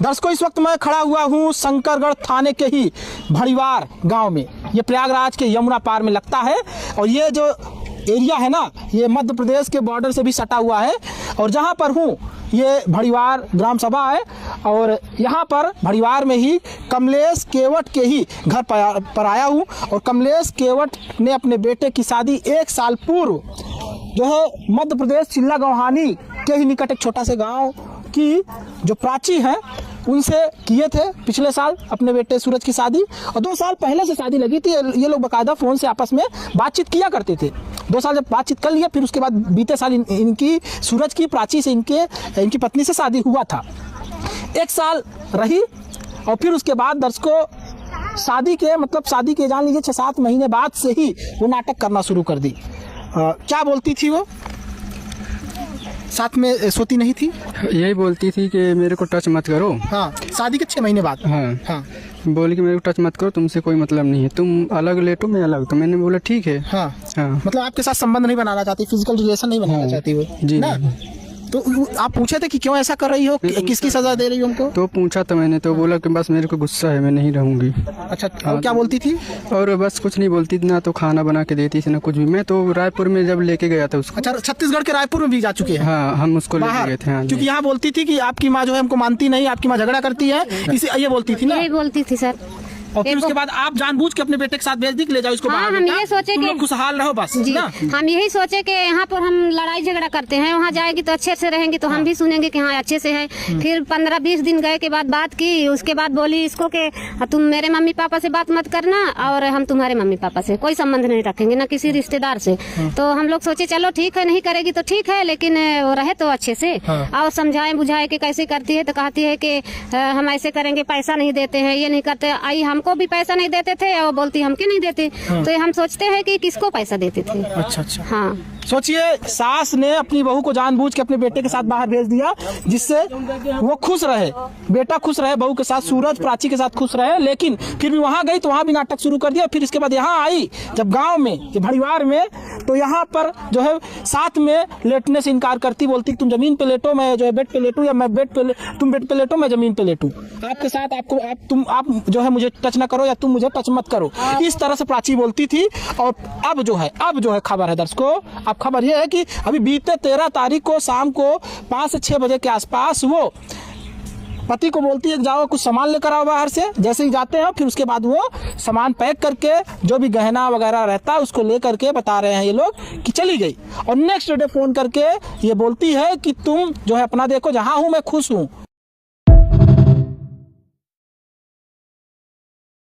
दर्शकों, इस वक्त मैं खड़ा हुआ हूँ शंकरगढ़ थाने के ही भड़ीवार गांव में। ये प्रयागराज के यमुना पार में लगता है और ये जो एरिया है ना, ये मध्य प्रदेश के बॉर्डर से भी सटा हुआ है। और जहाँ पर हूँ ये भड़ीवार ग्राम सभा है और यहाँ पर भड़ीवार में ही कमलेश केवट के ही घर पर आया हूँ। और कमलेश केवट ने अपने बेटे की शादी 1 साल पूर्व जो है मध्य प्रदेश चिल्ला गौहानी के ही निकट एक छोटा से गांव की जो प्राची हैं उनसे किए थे पिछले साल अपने बेटे सूरज की शादी। और 2 साल पहले से शादी लगी थी। ये लोग बाकायदा फ़ोन से आपस में बातचीत किया करते थे। 2 साल जब बातचीत कर लिया, फिर उसके बाद बीते साल इनकी सूरज की प्राची से इनकी पत्नी से शादी हुआ था। 1 साल रही और फिर उसके बाद दर्शकों शादी के जान लीजिए 6-7 महीने बाद से ही वो नाटक करना शुरू कर दी। क्या बोलती थी वो? साथ में सोती नहीं थी? यही बोलती थी कि मेरे को टच मत करो। हाँ, शादी के 6 महीने बाद। हाँ बोली कि मेरे को टच मत करो, तुमसे कोई मतलब नहीं है, तुम अलग लेटो मैं अलग। तो मैंने बोला ठीक है। हाँ। मतलब आपके साथ संबंध नहीं बनाना चाहती, फिजिकल रिलेशन नहीं बनाना चाहती वो जी ना? तो आप पूछे थे कि क्यों ऐसा कर रही हो, किसकी सजा दे रही हो उनको? तो पूछा था मैंने, तो बोला कि बस मेरे को गुस्सा है, मैं नहीं रहूंगी। अच्छा, और क्या बोलती थी? और बस कुछ नहीं बोलती थी, ना तो खाना बना के देती थी ना कुछ भी। मैं तो रायपुर में जब लेके गया था उसको। अच्छा, छत्तीसगढ़ के रायपुर में भी जा चुके हैं? हाँ, हम उसको लेके गए थे। क्योंकि यहाँ बोलती थी कि आपकी माँ जो है हमको मानती नहीं, आपकी माँ झगड़ा करती है, इसे ये बोलती थी ना? यही बोलती थी सर। और फिर उसके बाद आप जानबूझ के अपने बेटे के साथ भेज दी कि ले जाओ इसको बाहर। हम ये सोचे कि खुशहाल रहो बस जी ना? हम यही सोचे कि यहाँ पर हम लड़ाई झगड़ा करते हैं, वहाँ जाएगी तो अच्छे से रहेंगे तो हम भी सुनेंगे कि हाँ अच्छे से है। फिर 15-20 दिन गए के बाद बात की, उसके बाद बोली इसको कि तुम मेरे मम्मी पापा से बात मत करना और हम तुम्हारे मम्मी पापा से कोई संबंध नहीं रखेंगे, ना किसी रिश्तेदार से। तो हम लोग सोचे चलो ठीक है, नहीं करेगी तो ठीक है, लेकिन वो रहे तो अच्छे से। और समझाए बुझाए कि कैसे करती है, तो कहती है कि हम ऐसे करेंगे, पैसा नहीं देते हैं, ये नहीं करते। आई हमको भी पैसा नहीं देते थे और बोलती हमके नहीं देते। तो हम सोचते हैं कि किसको पैसा देते थे। अच्छा। हाँ, सोचिए सास ने अपनी बहू को जानबूझ के अपने बेटे के साथ बाहर भेज दिया जिससे वो खुश रहे, बेटा खुश रहे, बहू के साथ सूरज प्राची के साथ खुश रहे। लेकिन फिर भी वहां गई तो वहां भी नाटक शुरू कर दिया। फिर इसके बाद यहाँ आई जब गांव में ये भड़ीवार में, तो यहाँ पर जो है साथ में लेटने से इनकार करती, बोलती तुम जमीन पे लेटो, मैं जो है बेड पे लेटूं, या मैं तुम बेड पे लेटो, मैं जमीन पे लेटूं, आपके साथ आप जो है मुझे टच ना करो या तुम मुझे टच मत करो। इस तरह से प्राची बोलती थी। और अब जो है खबर है दर्शकों, अब खबर यह है कि अभी बीते 13 तारीख को शाम को 5 से 6 बजे के आसपास वो पति को बोलती है जाओ कुछ सामान लेकर आओ बाहर से। जैसे ही जाते हैं फिर उसके बाद वो सामान पैक करके जो भी गहना वगैरह रहता है उसको लेकर के बता रहे हैं ये लोग कि चली गई। और नेक्स्ट डे फोन करके ये बोलती है कि तुम जो है अपना देखो, जहां हूं मैं खुश हूं।